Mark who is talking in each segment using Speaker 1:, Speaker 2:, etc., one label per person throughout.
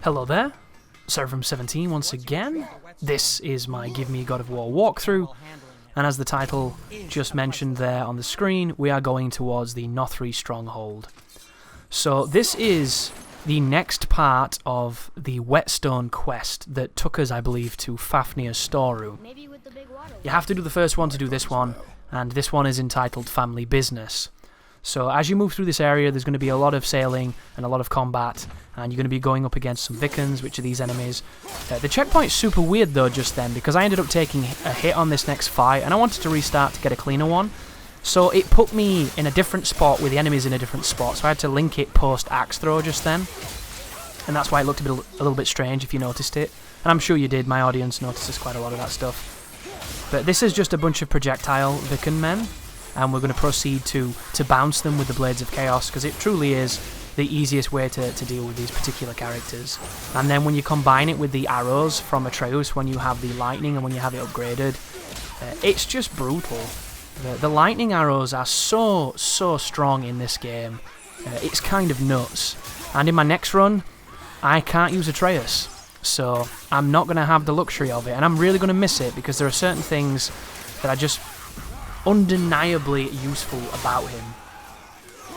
Speaker 1: Hello there, Seraph17 once again. This is my Give Me God of War walkthrough, and as the title just mentioned there on the screen, we are going towards the Nothri Stronghold. So this is the next part of the Whetstone quest that took us, I believe, to Fafnir's storeroom. You have to do the first one to do this one, and this one is entitled Family Business. So as you move through this area, there's going to be a lot of sailing and a lot of combat, and you're going to be going up against some Vikings, which are these enemies. The checkpoint's super weird though just then, because I ended up taking a hit on this next fight, and I wanted to restart to get a cleaner one. So it put me in a different spot with the enemies in a different spot, so I had to link it post-axe throw just then. And that's why it looked a little bit strange if you noticed it. And I'm sure you did, my audience notices quite a lot of that stuff. But this is just a bunch of projectile Viking men, and we're going to proceed to bounce them with the Blades of Chaos, because it truly is the easiest way to deal with these particular characters. And then when you combine it with the arrows from Atreus, when you have the lightning and when you have it upgraded, it's just brutal. The lightning arrows are so strong in this game. It's kind of nuts. And in my next run, I can't use Atreus, so I'm not going to have the luxury of it, and I'm really going to miss it, because there are certain things that are just undeniably useful about him.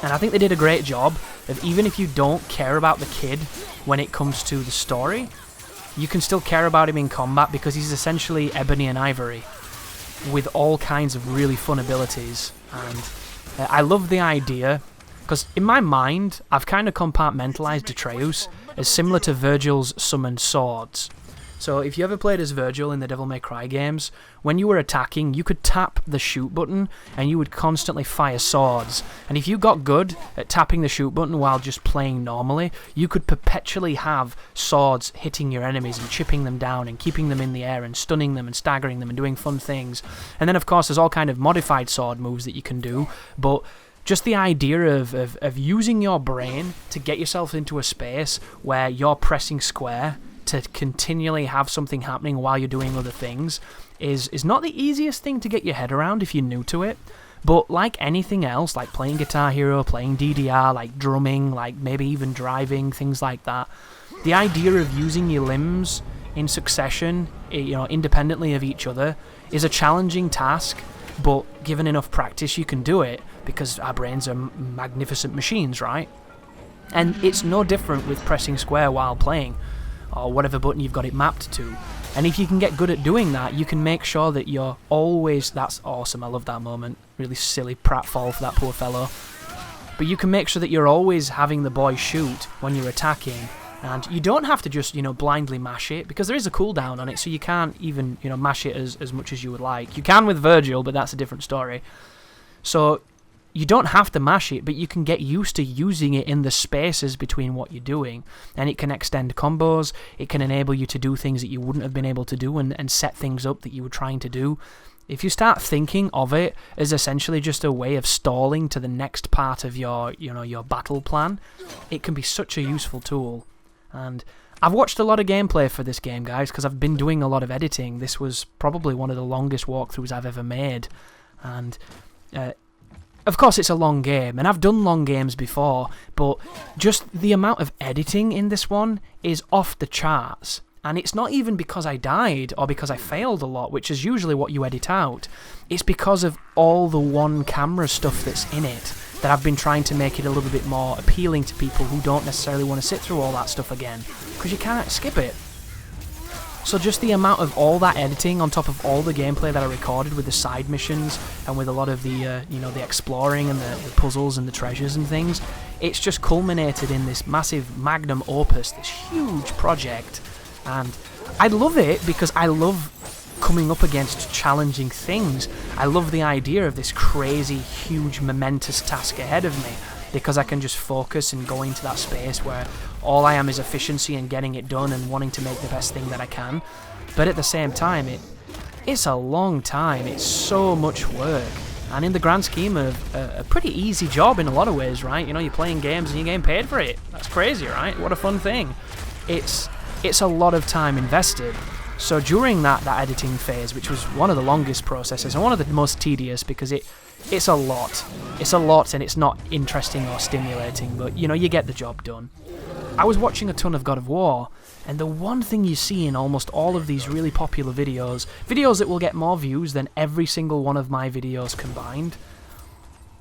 Speaker 1: And I think they did a great job of, even if you don't care about the kid when it comes to the story, you can still care about him in combat, because he's essentially ebony and ivory with all kinds of really fun abilities. And I love the idea, because in my mind I've kind of compartmentalized Atreus as similar to Virgil's summoned swords. So if you ever played as Virgil in the Devil May Cry games, when you were attacking, you could tap the shoot button and you would constantly fire swords. And if you got good at tapping the shoot button while just playing normally, you could perpetually have swords hitting your enemies and chipping them down and keeping them in the air and stunning them and staggering them and doing fun things. And then of course there's all kind of modified sword moves that you can do, but just the idea of using your brain to get yourself into a space where you're pressing square to continually have something happening while you're doing other things is not the easiest thing to get your head around if you're new to it. But like anything else, like playing Guitar Hero, playing DDR, like drumming, like maybe even driving, things like that, the idea of using your limbs in succession, independently of each other, is a challenging task, but given enough practice you can do it, because our brains are magnificent machines, right? And it's no different with pressing square while playing, or whatever button you've got it mapped to. And if you can get good at doing that, you can make sure that you're always... That's awesome, I love that moment. Really silly pratfall for that poor fellow. But you can make sure that you're always having the boy shoot when you're attacking, and you don't have to just, blindly mash it, because there is a cooldown on it, so you can't even, mash it as much as you would like. You can with Virgil, but that's a different story. So you don't have to mash it, but you can get used to using it in the spaces between what you're doing. And it can extend combos, it can enable you to do things that you wouldn't have been able to do, and set things up that you were trying to do. If you start thinking of it as essentially just a way of stalling to the next part of your battle plan, it can be such a useful tool. And I've watched a lot of gameplay for this game, guys, because I've been doing a lot of editing. This was probably one of the longest walkthroughs I've ever made. And of course it's a long game, and I've done long games before, but just the amount of editing in this one is off the charts. And it's not even because I died or because I failed a lot, which is usually what you edit out. It's because of all the one-camera stuff that's in it that I've been trying to make it a little bit more appealing to people who don't necessarily want to sit through all that stuff again, because you can't skip it. So just the amount of all that editing on top of all the gameplay that I recorded with the side missions and with a lot of the the exploring and the puzzles and the treasures and things, it's just culminated in this massive magnum opus, this huge project. And I love it because I love coming up against challenging things. I love the idea of this crazy, huge, momentous task ahead of me, because I can just focus and go into that space where all I am is efficiency and getting it done and wanting to make the best thing that I can. But at the same time, it's a long time, it's so much work, and in the grand scheme of a pretty easy job in a lot of ways, right? You're playing games and you're getting paid for it. That's crazy, right? What a fun thing. It's a lot of time invested. So during that editing phase, which was one of the longest processes and one of the most tedious, because it's a lot. It's a lot, and it's not interesting or stimulating, but you get the job done. I was watching a ton of God of War, and the one thing you see in almost all of these really popular videos that will get more views than every single one of my videos combined,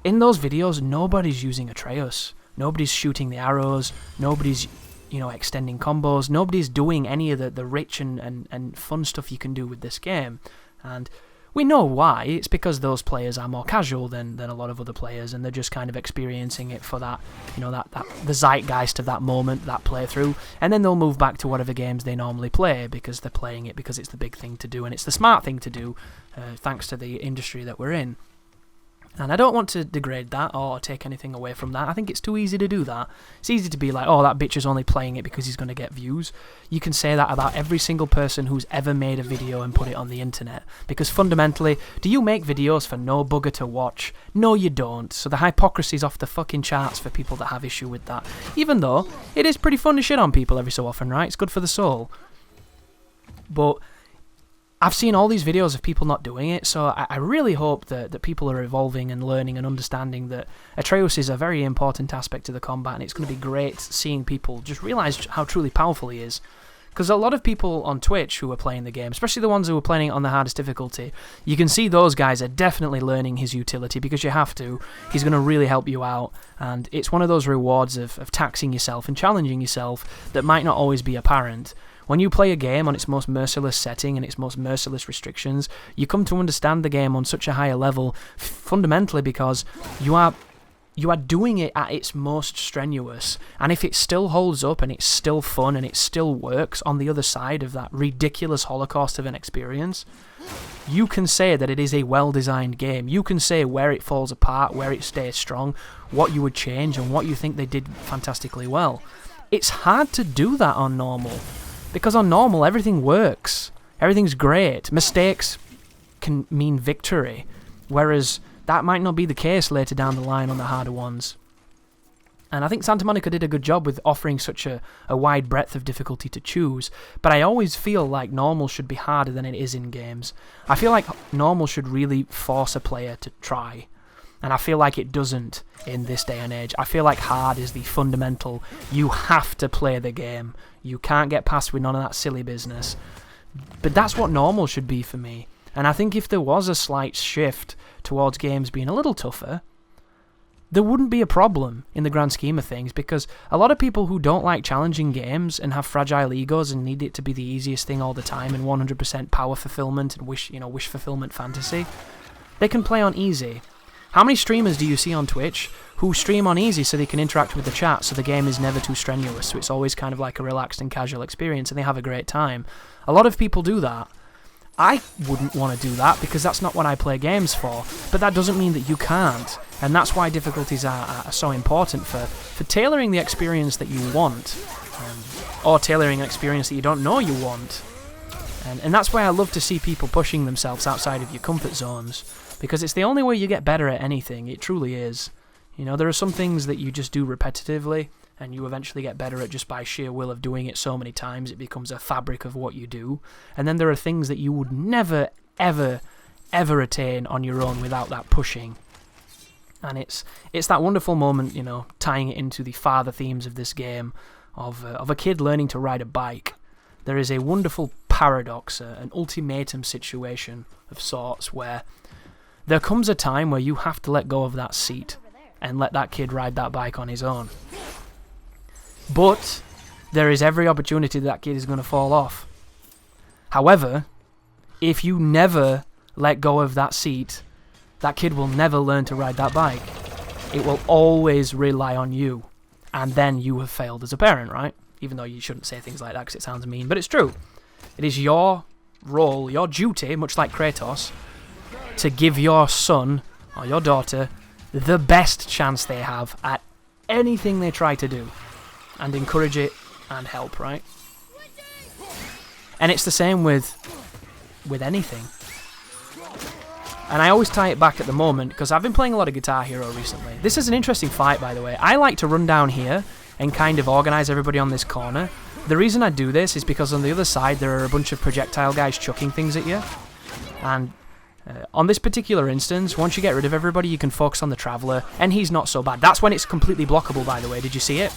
Speaker 1: in those videos, nobody's using Atreus. Nobody's shooting the arrows, nobody's, extending combos, nobody's doing any of the rich and fun stuff you can do with this game. And we know why. It's because those players are more casual than a lot of other players, and they're just kind of experiencing it for that, the zeitgeist of that moment, that playthrough, and then they'll move back to whatever games they normally play because they're playing it because it's the big thing to do and it's the smart thing to do, thanks to the industry that we're in. And I don't want to degrade that or take anything away from that. I think it's too easy to do that. It's easy to be like, oh, that bitch is only playing it because he's going to get views. You can say that about every single person who's ever made a video and put it on the internet. Because fundamentally, do you make videos for no bugger to watch? No, you don't. So the hypocrisy's off the fucking charts for people that have issue with that. Even though it is pretty fun to shit on people every so often, right? It's good for the soul. But I've seen all these videos of people not doing it, so I really hope that people are evolving and learning and understanding that Atreus is a very important aspect to the combat, and it's going to be great seeing people just realise how truly powerful he is. Because a lot of people on Twitch who are playing the game, especially the ones who are playing it on the hardest difficulty, you can see those guys are definitely learning his utility because you have to. He's going to really help you out, and it's one of those rewards of taxing yourself and challenging yourself that might not always be apparent. When you play a game on its most merciless setting and its most merciless restrictions, you come to understand the game on such a higher level, fundamentally because you are doing it at its most strenuous. And if it still holds up and it's still fun and it still works on the other side of that ridiculous holocaust of an experience, you can say that it is a well-designed game. You can say where it falls apart, where it stays strong, what you would change, and what you think they did fantastically well. It's hard to do that on normal. Because on normal, everything works. Everything's great. Mistakes can mean victory. Whereas that might not be the case later down the line on the harder ones. And I think Santa Monica did a good job with offering such a wide breadth of difficulty to choose. But I always feel like normal should be harder than it is in games. I feel like normal should really force a player to try. And I feel like it doesn't in this day and age. I feel like hard is the fundamental. You have to play the game. You can't get past with none of that silly business. But that's what normal should be for me. And I think if there was a slight shift towards games being a little tougher, there wouldn't be a problem in the grand scheme of things, because a lot of people who don't like challenging games and have fragile egos and need it to be the easiest thing all the time and 100% power fulfillment and wish fulfillment fantasy, they can play on easy. How many streamers do you see on Twitch who stream on easy so they can interact with the chat, so the game is never too strenuous, so it's always kind of like a relaxed and casual experience and they have a great time? A lot of people do that. I wouldn't want to do that because that's not what I play games for, but that doesn't mean that you can't, and that's why difficulties are so important for tailoring the experience that you want, or tailoring an experience that you don't know you want. And that's why I love to see people pushing themselves outside of your comfort zones, because it's the only way you get better at anything. It truly is. You know, there are some things that you just do repetitively, and you eventually get better at just by sheer will of doing it so many times. It becomes a fabric of what you do. And then there are things that you would never, ever, ever attain on your own without that pushing. And it's that wonderful moment, you know, tying it into the father themes of this game, of a kid learning to ride a bike. There is a wonderful paradox, an ultimatum situation of sorts, where there comes a time where you have to let go of that seat and let that kid ride that bike on his own. But there is every opportunity that kid is going to fall off. However, if you never let go of that seat, that kid will never learn to ride that bike. It will always rely on you. And then you have failed as a parent, right? Even though you shouldn't say things like that because it sounds mean, but it's true. It is your role, your duty, much like Kratos, to give your son or your daughter the best chance they have at anything they try to do, and encourage it and help, right? And it's the same with anything. And I always tie it back at the moment, because I've been playing a lot of Guitar Hero recently. This is an interesting fight, by the way. I like to run down here and kind of organise everybody on this corner. The reason I do this is because on the other side there are a bunch of projectile guys chucking things at you. And on this particular instance, once you get rid of everybody, you can focus on the Traveller, and he's not so bad. That's when it's completely blockable, by the way. Did you see it?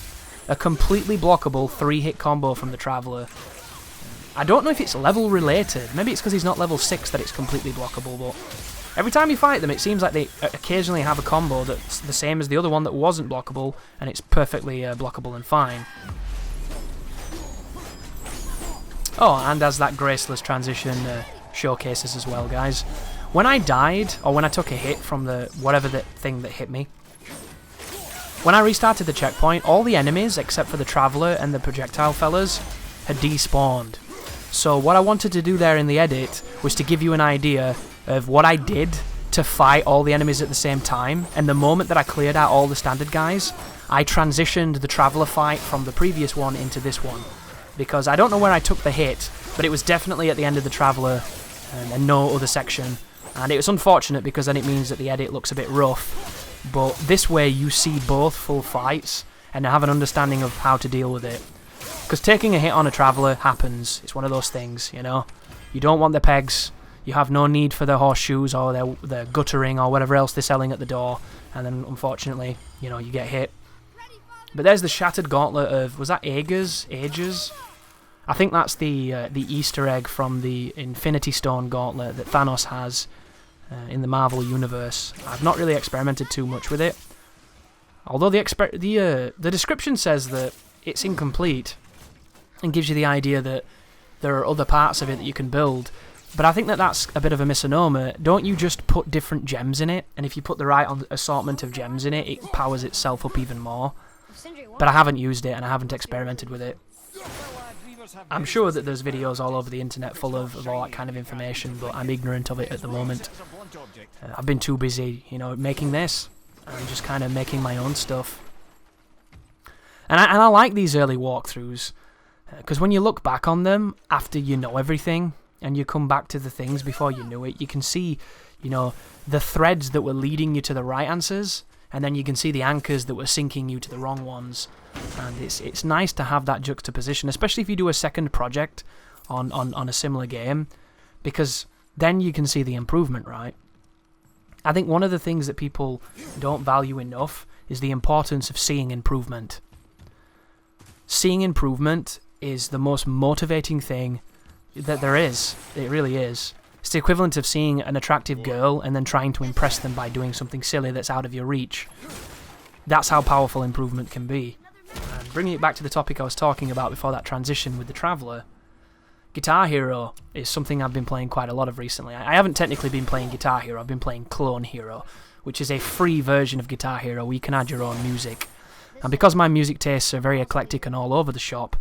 Speaker 1: a completely blockable 3-hit combo from the Traveller. I don't know if it's level related. Maybe it's because he's not level 6 that it's completely blockable, but every time you fight them, it seems like they occasionally have a combo that's the same as the other one that wasn't blockable, and it's perfectly blockable and fine. Oh, and as that graceless transition showcases as well, guys. When I died, or when I took a hit from the whatever the thing that hit me, when I restarted the checkpoint, all the enemies, except for the Traveller and the projectile fellas, had despawned. So what I wanted to do there in the edit was to give you an idea of what I did to fight all the enemies at the same time, and the moment that I cleared out all the standard guys, I transitioned the Traveller fight from the previous one into this one. Because I don't know where I took the hit, but it was definitely at the end of the Traveller and no other section. And it was unfortunate because then it means that the edit looks a bit rough. But this way you see both full fights and have an understanding of how to deal with it. Because taking a hit on a Traveller happens. It's one of those things, you know. You don't want the pegs. You have no need for their horseshoes or their guttering or whatever else they're selling at the door. And then unfortunately, you know, you get hit. But there's the shattered gauntlet of, was that Aegis? I think that's the Easter egg from the Infinity Stone gauntlet that Thanos has in the Marvel Universe. I've not really experimented too much with it. Although the description says that it's incomplete and gives you the idea that there are other parts of it that you can build. But I think that that's a bit of a misnomer. Don't you just put different gems in it? And if you put the right assortment of gems in it, it powers itself up even more. But I haven't used it and I haven't experimented with it. I'm sure that there's videos all over the internet full of all that kind of information, but I'm ignorant of it at the moment. I've been too busy, you know, making this. I'm just kind of making my own stuff. And I like these early walkthroughs, because when you look back on them after you know everything, and you come back to the things before you knew it, you can see, you know, the threads that were leading you to the right answers, and then you can see the anchors that were sinking you to the wrong ones. And it's nice to have that juxtaposition, especially if you do a second project on a similar game, because then you can see the improvement, right? I think one of the things that people don't value enough is the importance of seeing improvement. Seeing improvement is the most motivating thing that there is. It really is. It's the equivalent of seeing an attractive girl and then trying to impress them by doing something silly that's out of your reach. That's how powerful improvement can be. And bringing it back to the topic I was talking about before that transition with the Traveller, Guitar Hero is something I've been playing quite a lot of recently. I haven't technically been playing Guitar Hero, I've been playing Clone Hero, which is a free version of Guitar Hero where you can add your own music. And because my music tastes are very eclectic and all over the shop,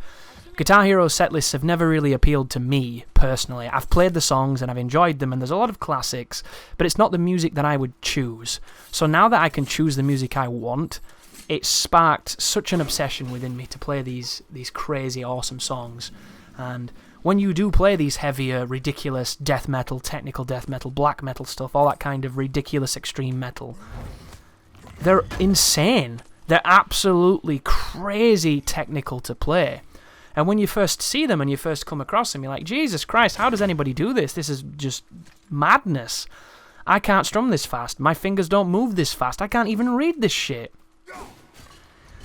Speaker 1: Guitar Hero setlists have never really appealed to me, personally. I've played the songs and I've enjoyed them, and there's a lot of classics, but it's not the music that I would choose. So now that I can choose the music I want, it sparked such an obsession within me to play these crazy, awesome songs. And when you do play these heavier, ridiculous death metal, technical death metal, black metal stuff, all that kind of ridiculous extreme metal, they're insane. They're absolutely crazy technical to play. And when you first see them and you first come across them, you're like, Jesus Christ, how does anybody do this? This is just madness. I can't strum this fast. My fingers don't move this fast. I can't even read this shit.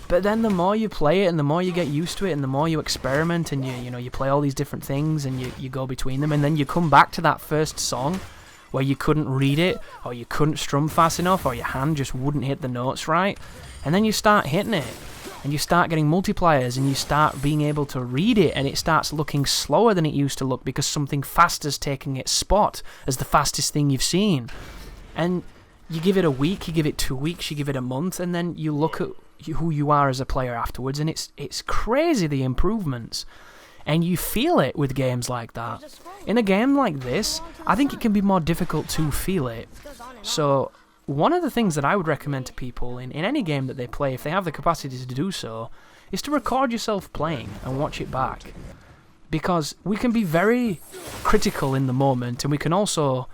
Speaker 1: But then the more you play it and the more you get used to it and the more you experiment and you play all these different things and you go between them, and then you come back to that first song where you couldn't read it or you couldn't strum fast enough or your hand just wouldn't hit the notes right, and then you start hitting it. And you start getting multipliers and you start being able to read it, and it starts looking slower than it used to look because something faster's taking its spot as the fastest thing you've seen. And you give it a week, you give it 2 weeks, you give it a month, and then you look at who you are as a player afterwards, and it's crazy, the improvements. And you feel it with games like that. In a game like this, I think it can be more difficult to feel it. So one of the things that I would recommend to people in any game that they play, if they have the capacity to do so, is to record yourself playing and watch it back. Because we can be very critical in the moment, and we can also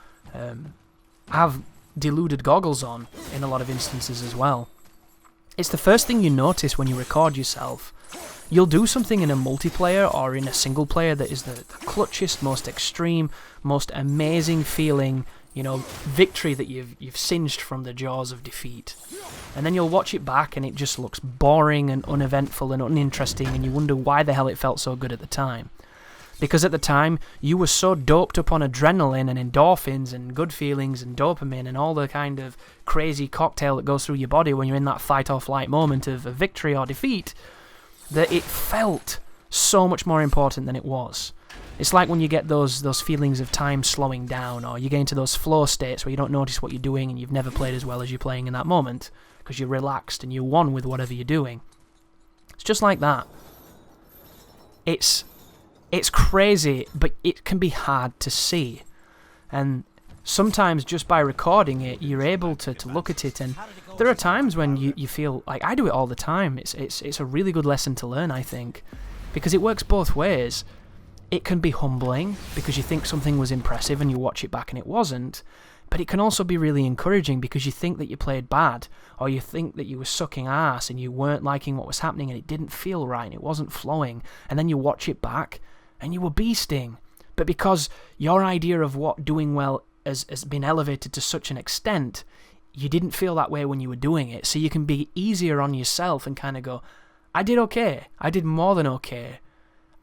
Speaker 1: have deluded goggles on in a lot of instances as well. It's the first thing you notice when you record yourself. You'll do something in a multiplayer or in a single player that is the clutchiest, most extreme, most amazing feeling you know, victory that you've cinched from the jaws of defeat. And then you'll watch it back and it just looks boring and uneventful and uninteresting, and you wonder why the hell it felt so good at the time. Because at the time, you were so doped up on adrenaline and endorphins and good feelings and dopamine and all the kind of crazy cocktail that goes through your body when you're in that fight-or-flight moment of a victory or defeat, that it felt so much more important than it was. It's like when you get those feelings of time slowing down, or you get into those flow states where you don't notice what you're doing and you've never played as well as you're playing in that moment, because you're relaxed and you're one with whatever you're doing. It's just like that. It's crazy, but it can be hard to see. And sometimes just by recording it, you're able to look at it, and there are times when you feel like, I do it all the time. It's a really good lesson to learn, I think, because it works both ways. It can be humbling because you think something was impressive and you watch it back and it wasn't, but it can also be really encouraging because you think that you played bad, or you think that you were sucking ass and you weren't liking what was happening and it didn't feel right and it wasn't flowing, and then you watch it back and you were beasting. But because your idea of what doing well has been elevated to such an extent, you didn't feel that way when you were doing it, so you can be easier on yourself and kind of go, I did okay, I did more than okay,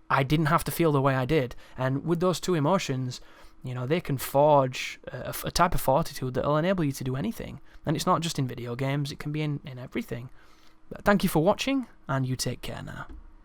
Speaker 1: I didn't have to feel the way I did. And with those two emotions, you know, they can forge a type of fortitude that will enable you to do anything. And it's not just in video games, it can be in everything. But thank you for watching, and you take care now.